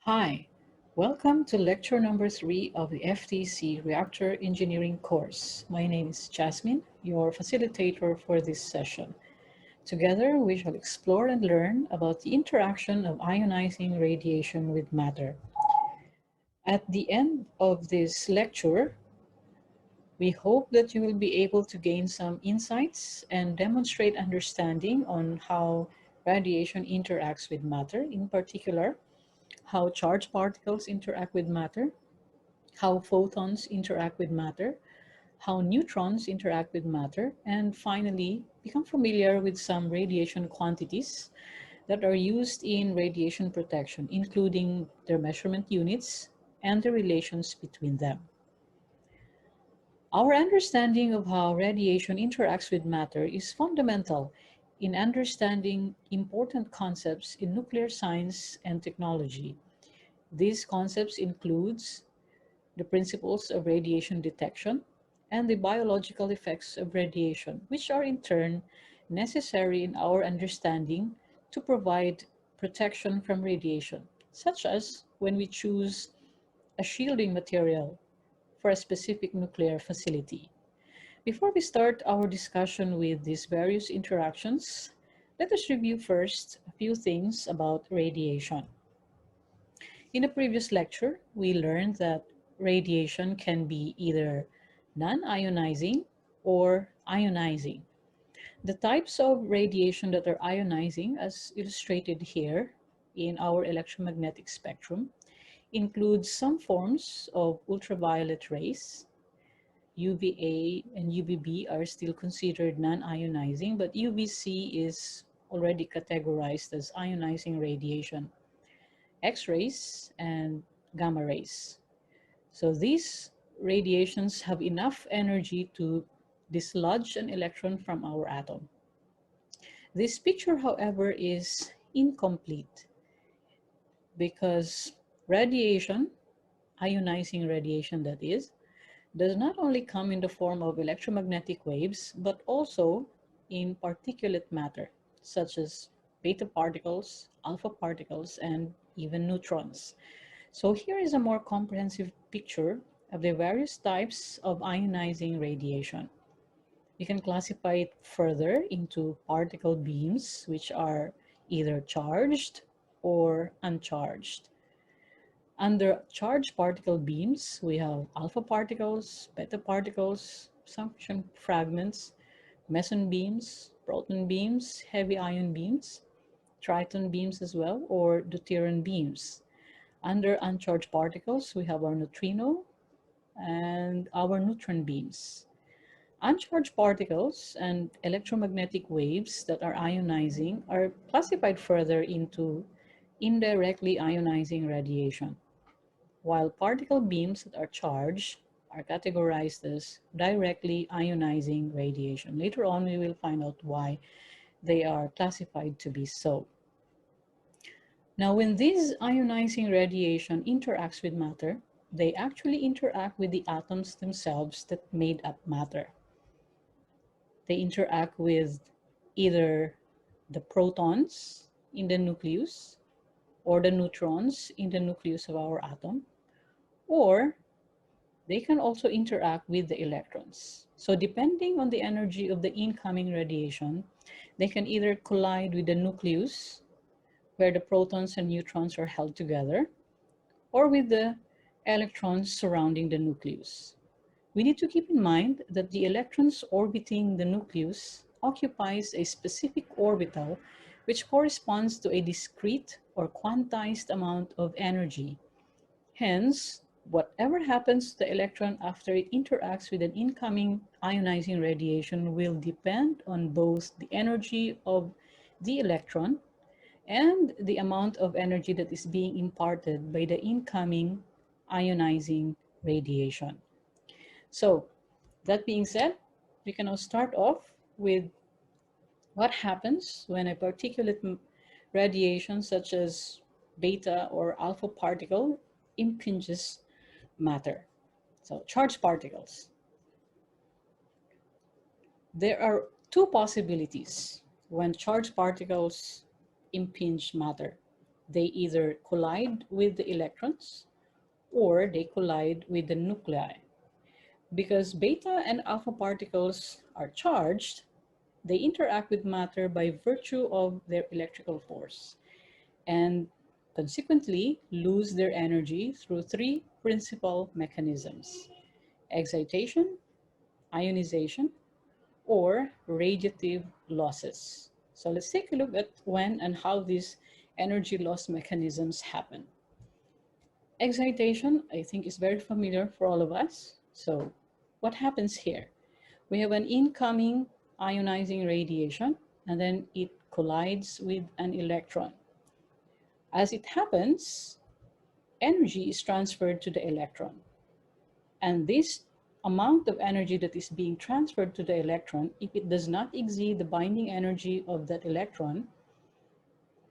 Hi, welcome to lecture number 3 of the FTC Reactor Engineering course. My name is Jasmine, your facilitator for this session. Together, we shall explore and learn about the interaction of ionizing radiation with matter. At the end of this lecture, we hope that you will be able to gain some insights and demonstrate understanding on how radiation interacts with matter, in particular, how charged particles interact with matter, how photons interact with matter, how neutrons interact with matter, and finally, become familiar with some radiation quantities that are used in radiation protection, including their measurement units and the relations between them. Our understanding of how radiation interacts with matter is fundamental in understanding important concepts in nuclear science and technology. These concepts includes the principles of radiation detection, and the biological effects of radiation, which are in turn necessary in our understanding to provide protection from radiation, such as when we choose a shielding material for a specific nuclear facility. Before we start our discussion with these various interactions, let us review first a few things about radiation. In a previous lecture, we learned that radiation can be either non-ionizing or ionizing. The types of radiation that are ionizing, as illustrated here in our electromagnetic spectrum, include some forms of ultraviolet rays. UVA and UVB are still considered non-ionizing, but UVC is already categorized as ionizing radiation. X-rays and gamma rays. So these radiations have enough energy to dislodge an electron from our atom. This picture, however, is incomplete because radiation, ionizing radiation that is, does not only come in the form of electromagnetic waves, but also in particulate matter, such as beta particles, alpha particles, and even neutrons. So here is a more comprehensive picture of the various types of ionizing radiation. You can classify it further into particle beams, which are either charged or uncharged. Under charged particle beams, we have alpha particles, beta particles, suction fragments, meson beams, proton beams, heavy ion beams, triton beams as well, or deuterium beams. Under uncharged particles, we have our neutrino and our neutron beams. Uncharged particles and electromagnetic waves that are ionizing are classified further into indirectly ionizing radiation, while particle beams that are charged are categorized as directly ionizing radiation. Later on, we will find out why they are classified to be so. Now, when this ionizing radiation interacts with matter, they actually interact with the atoms themselves that made up matter. They interact with either the protons in the nucleus or the neutrons in the nucleus of our atom, or they can also interact with the electrons. So depending on the energy of the incoming radiation, they can either collide with the nucleus, where the protons and neutrons are held together, or with the electrons surrounding the nucleus. We need to keep in mind that the electrons orbiting the nucleus occupies a specific orbital which corresponds to a discrete or quantized amount of energy. Hence, whatever happens to the electron after it interacts with an incoming ionizing radiation will depend on both the energy of the electron and the amount of energy that is being imparted by the incoming ionizing radiation. So, that being said, we can now start off with what happens when a particulate radiation such as beta or alpha particle impinges matter. So, charged particles. There are two possibilities when charged particles impinge matter. They either collide with the electrons or they collide with the nuclei. Because beta and alpha particles are charged, they interact with matter by virtue of their electrical force and consequently lose their energy through three principal mechanisms: excitation, ionization, or radiative losses. So let's take a look at when and how these energy loss mechanisms happen. Excitation, I think, is very familiar for all of us. So what happens here? We have an incoming ionizing radiation, and then it collides with an electron. As it happens, energy is transferred to the electron. And this amount of energy that is being transferred to the electron, if it does not exceed the binding energy of that electron,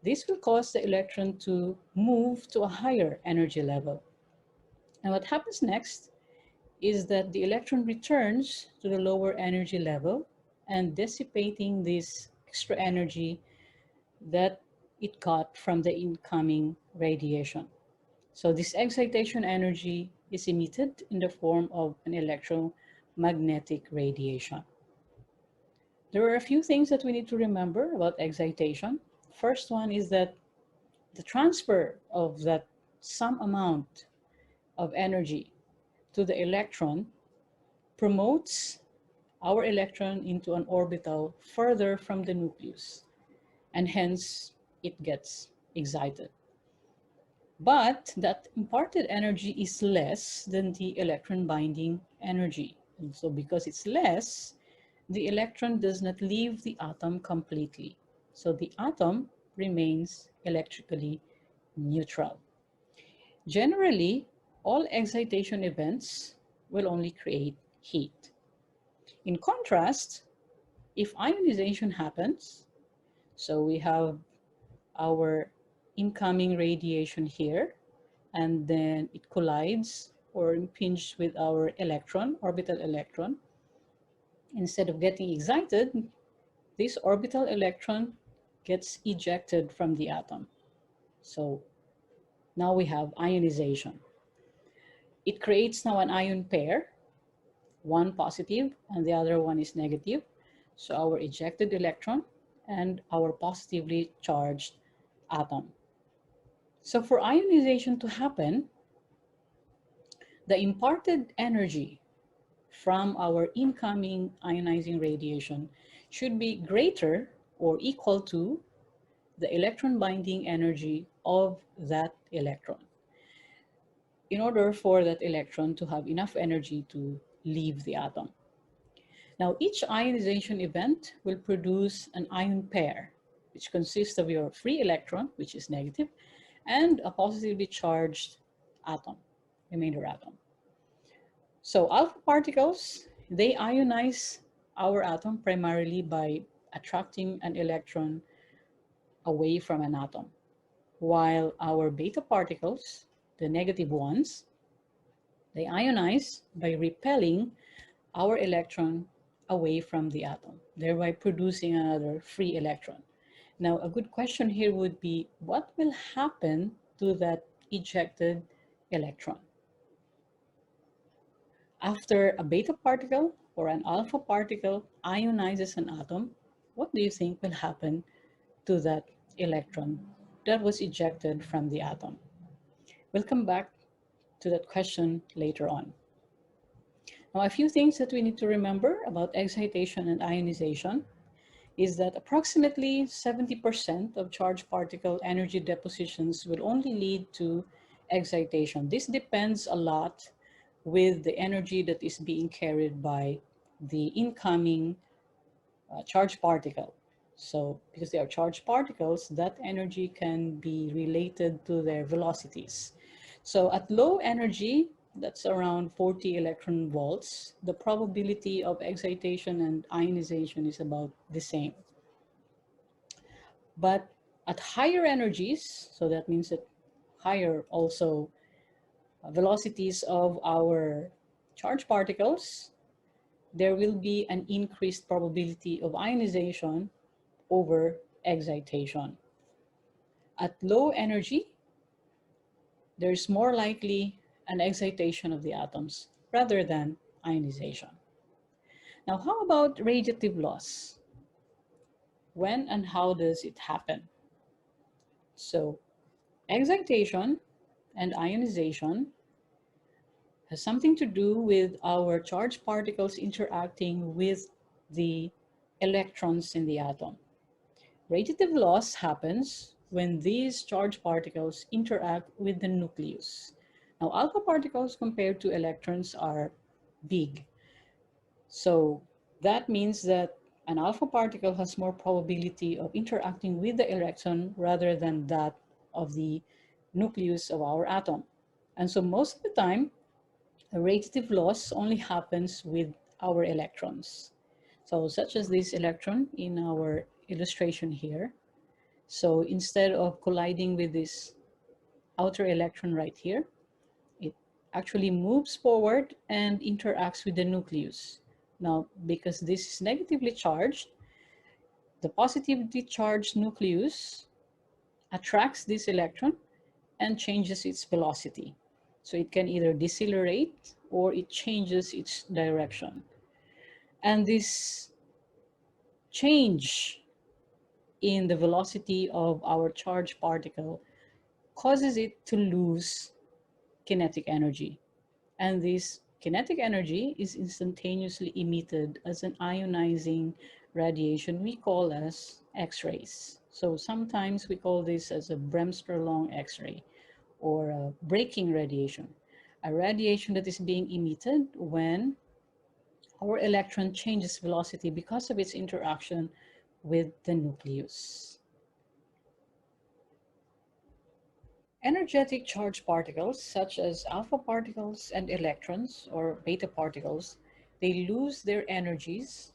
this will cause the electron to move to a higher energy level. And what happens next is that the electron returns to the lower energy level and dissipating this extra energy that it got from the incoming radiation. So this excitation energy is emitted in the form of an electromagnetic radiation. There are a few things that we need to remember about excitation. First one is that the transfer of that some amount of energy to the electron promotes our electron into an orbital further from the nucleus, and hence it gets excited. But that imparted energy is less than the electron binding energy. And so because it's less, the electron does not leave the atom completely. So the atom remains electrically neutral. Generally, all excitation events will only create heat. In contrast, if ionization happens, so we have our incoming radiation here, and then it collides or impinges with our electron, orbital electron. Instead of getting excited, this orbital electron gets ejected from the atom. So now we have ionization. It creates now an ion pair, one positive and the other one is negative. So our ejected electron and our positively charged atom. So for ionization to happen, the imparted energy from our incoming ionizing radiation should be greater or equal to the electron binding energy of that electron in order for that electron to have enough energy to leave the atom. Now, each ionization event will produce an ion pair, which consists of your free electron, which is negative, and a positively charged atom, remainder atom. So alpha particles, they ionize our atom primarily by attracting an electron away from an atom, while our beta particles, the negative ones, they ionize by repelling our electron away from the atom, thereby producing another free electron. Now, a good question here would be, what will happen to that ejected electron? After a beta particle or an alpha particle ionizes an atom, what do you think will happen to that electron that was ejected from the atom? We'll come back to that question later on. Now, a few things that we need to remember about excitation and ionization is that approximately 70% of charged particle energy depositions will only lead to excitation. This depends a lot with the energy that is being carried by the incoming charged particle. So because they are charged particles, that energy can be related to their velocities. So at low energy, that's around 40 electron volts, the probability of excitation and ionization is about the same. But at higher energies, so that means that higher also velocities of our charged particles, there will be an increased probability of ionization over excitation. At low energy, there's more likely an excitation of the atoms rather than ionization. Now, how about radiative loss? When and how does it happen? So, excitation and ionization has something to do with our charged particles interacting with the electrons in the atom. Radiative loss happens when these charged particles interact with the nucleus. Now, alpha particles compared to electrons are big. So that means that an alpha particle has more probability of interacting with the electron rather than that of the nucleus of our atom. And so most of the time, a radiative loss only happens with our electrons. So such as this electron in our illustration here. So instead of colliding with this outer electron right here, it actually moves forward and interacts with the nucleus. Now, because this is negatively charged, the positively charged nucleus attracts this electron and changes its velocity. So it can either decelerate or it changes its direction. And this change in the velocity of our charged particle causes it to lose kinetic energy. And this kinetic energy is instantaneously emitted as an ionizing radiation we call as X-rays. So sometimes we call this as a Bremsstrahlung X-ray or a braking radiation, a radiation that is being emitted when our electron changes velocity because of its interaction with the nucleus. Energetic charged particles, such as alpha particles and electrons or beta particles, they lose their energies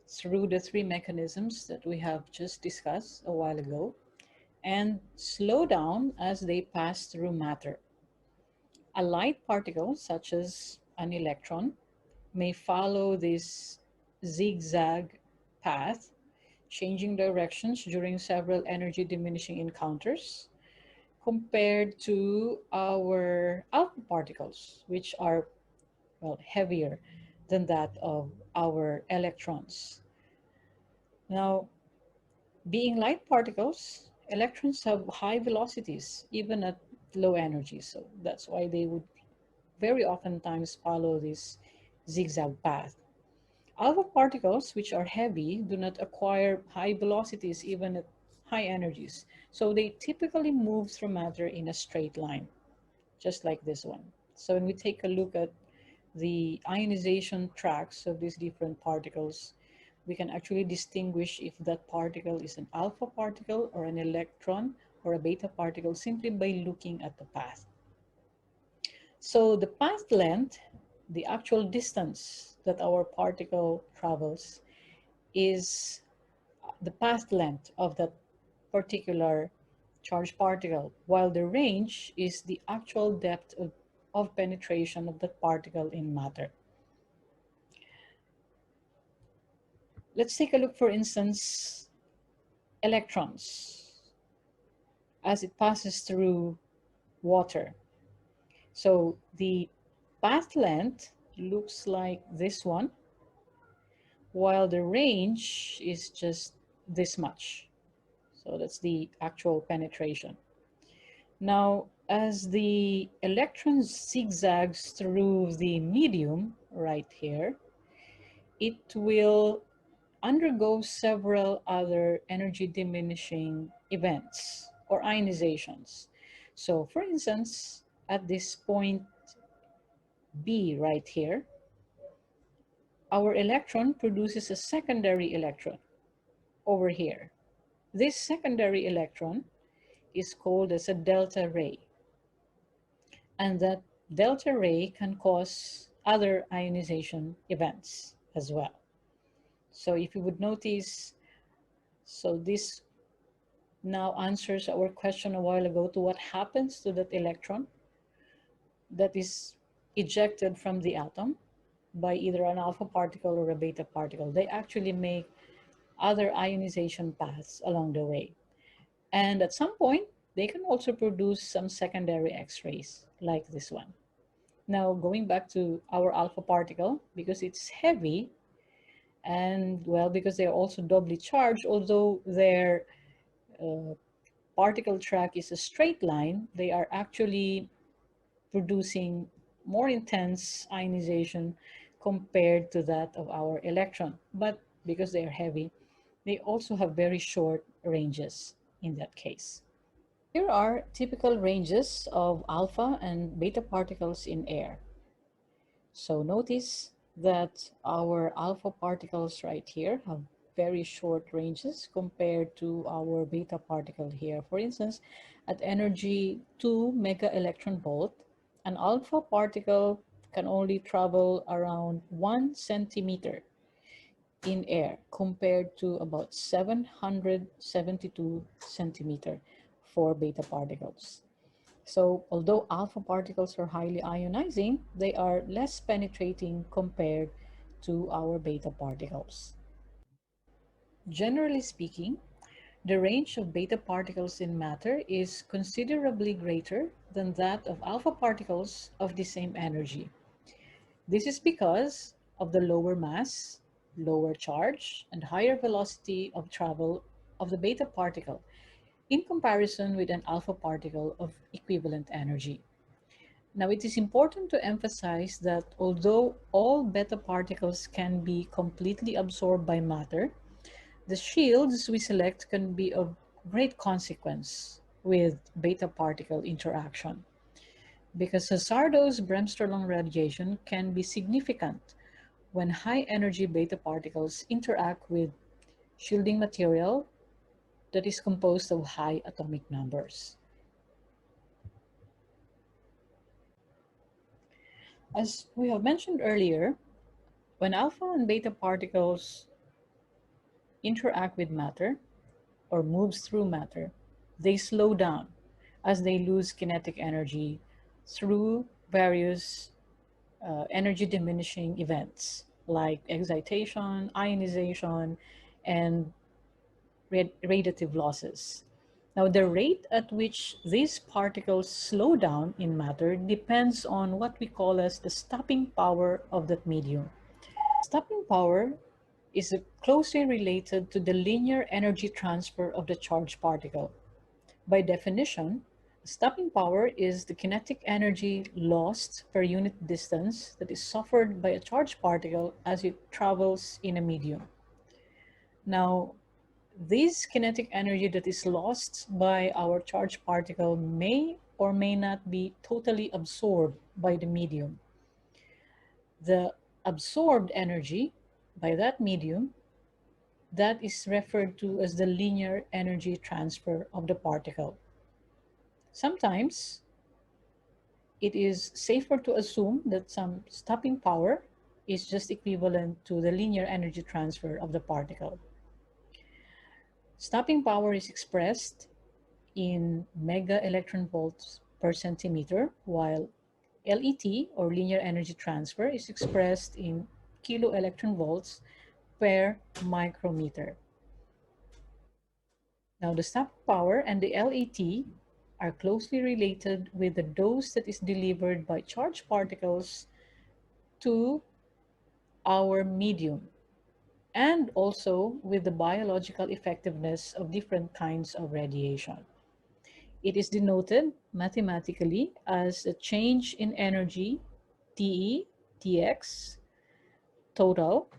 through the three mechanisms that we have just discussed a while ago and slow down as they pass through matter. A light particle, such as an electron, may follow this zigzag path, changing directions during several energy diminishing encounters compared to our alpha particles, which are, well, heavier than that of our electrons. Now, being light particles, electrons have high velocities, even at low energy. So that's why they would very oftentimes follow this zigzag path. Alpha particles, which are heavy, do not acquire high velocities even at high energies. So they typically move through matter in a straight line, just like this one. So when we take a look at the ionization tracks of these different particles, we can actually distinguish if that particle is an alpha particle or an electron or a beta particle simply by looking at the path. So the path length, the actual distance that our particle travels, is the path length of that particular charged particle, while the range is the actual depth of penetration of that particle in matter. Let's take a look, for instance, electrons as it passes through water. So the path length looks like this one, while the range is just this much. So that's the actual penetration. Now, as the electron zigzags through the medium right here, it will undergo several other energy diminishing events or ionizations. So for instance, at this point B right here, our electron produces a secondary electron over here. This secondary electron is called as a delta ray. And that delta ray can cause other ionization events as well. So if you would notice, so this now answers our question a while ago to what happens to that electron that is ejected from the atom by either an alpha particle or a beta particle. They actually make other ionization paths along the way. And at some point, they can also produce some secondary X-rays like this one. Now, going back to our alpha particle, because it's heavy and well, because they're also doubly charged, although their uh, particle track is a straight line, they are actually producing more intense ionization compared to that of our electron. But because they are heavy, they also have very short ranges in that case. Here are typical ranges of alpha and beta particles in air. So notice that our alpha particles right here have very short ranges compared to our beta particle here. For instance, at energy 2 mega electron volt, an alpha particle can only travel around 1 centimeter in air compared to about 772 centimeter for beta particles. So although alpha particles are highly ionizing, they are less penetrating compared to our beta particles. Generally speaking, the range of beta particles in matter is considerably greater than that of alpha particles of the same energy. This is because of the lower mass, lower charge, and higher velocity of travel of the beta particle in comparison with an alpha particle of equivalent energy. Now, it is important to emphasize that although all beta particles can be completely absorbed by matter, the shields we select can be of great consequence with beta particle interaction, because hazardous bremsstrahlung radiation can be significant when high energy beta particles interact with shielding material that is composed of high atomic numbers. As we have mentioned earlier, when alpha and beta particles interact with matter or moves through matter, they slow down as they lose kinetic energy through various energy diminishing events like excitation, ionization, and radiative losses. Now, the rate at which these particles slow down in matter depends on what we call as the stopping power of that medium. Stopping power is closely related to the linear energy transfer of the charged particle. By definition, stopping power is the kinetic energy lost per unit distance that is suffered by a charged particle as it travels in a medium. Now, this kinetic energy that is lost by our charged particle may or may not be totally absorbed by the medium. The absorbed energy by that medium, that is referred to as the linear energy transfer of the particle. Sometimes it is safer to assume that some stopping power is just equivalent to the linear energy transfer of the particle. Stopping power is expressed in mega electron volts per centimeter, while LET, or linear energy transfer, is expressed in kilo electron volts per micrometer. Now, the stopping power and the LET are closely related with the dose that is delivered by charged particles to our medium, and also with the biological effectiveness of different kinds of radiation. It is denoted mathematically as a change in energy, TE, TX, total,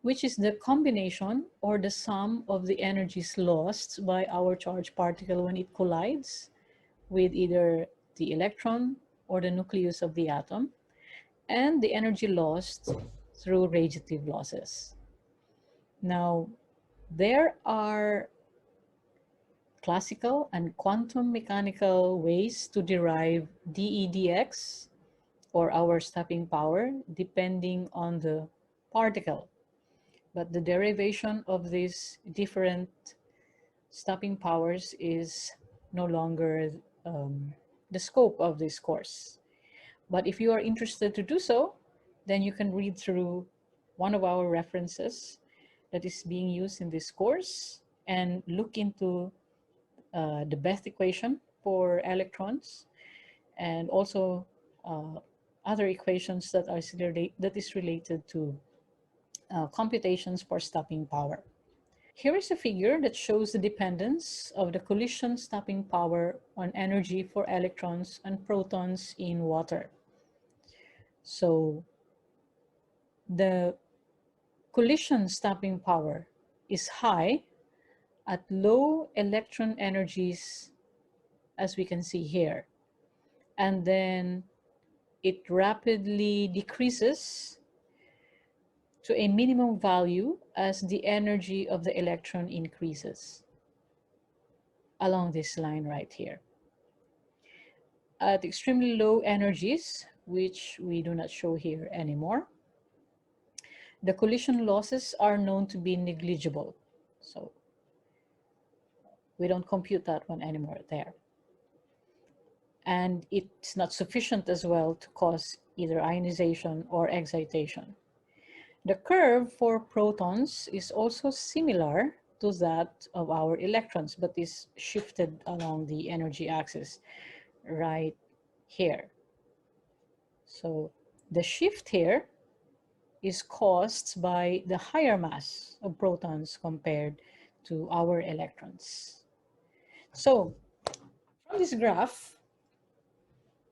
which is the combination or the sum of the energies lost by our charged particle when it collides with either the electron or the nucleus of the atom, and the energy lost through radiative losses. Now, there are classical and quantum mechanical ways to derive dEdx, or our stopping power, depending on the particle. But the derivation of these different stopping powers is no longer the scope of this course. But if you are interested to do so, then you can read through one of our references that is being used in this course and look into the Bethe equation for electrons, and also other equations that is related to computations for stopping power. Here is a figure that shows the dependence of the collision stopping power on energy for electrons and protons in water. So the collision stopping power is high at low electron energies, as we can see here. And then it rapidly decreases to a minimum value as the energy of the electron increases along this line right here. At extremely low energies, which we do not show here anymore, the collision losses are known to be negligible. So we don't compute that one anymore there. And it's not sufficient as well to cause either ionization or excitation. The curve for protons is also similar to that of our electrons, but is shifted along the energy axis right here. So the shift here is caused by the higher mass of protons compared to our electrons. So from this graph,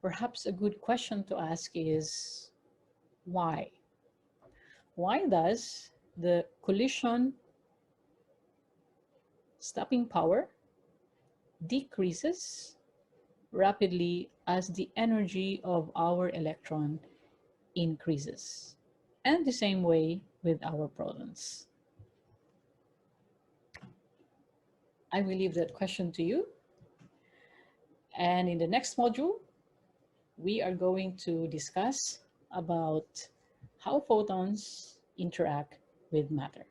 perhaps a good question to ask is why? Why does the collision stopping power decreases rapidly as the energy of our electron increases? And the same way with our protons. I will leave that question to you. And in the next module, we are going to discuss about how photons interact with matter.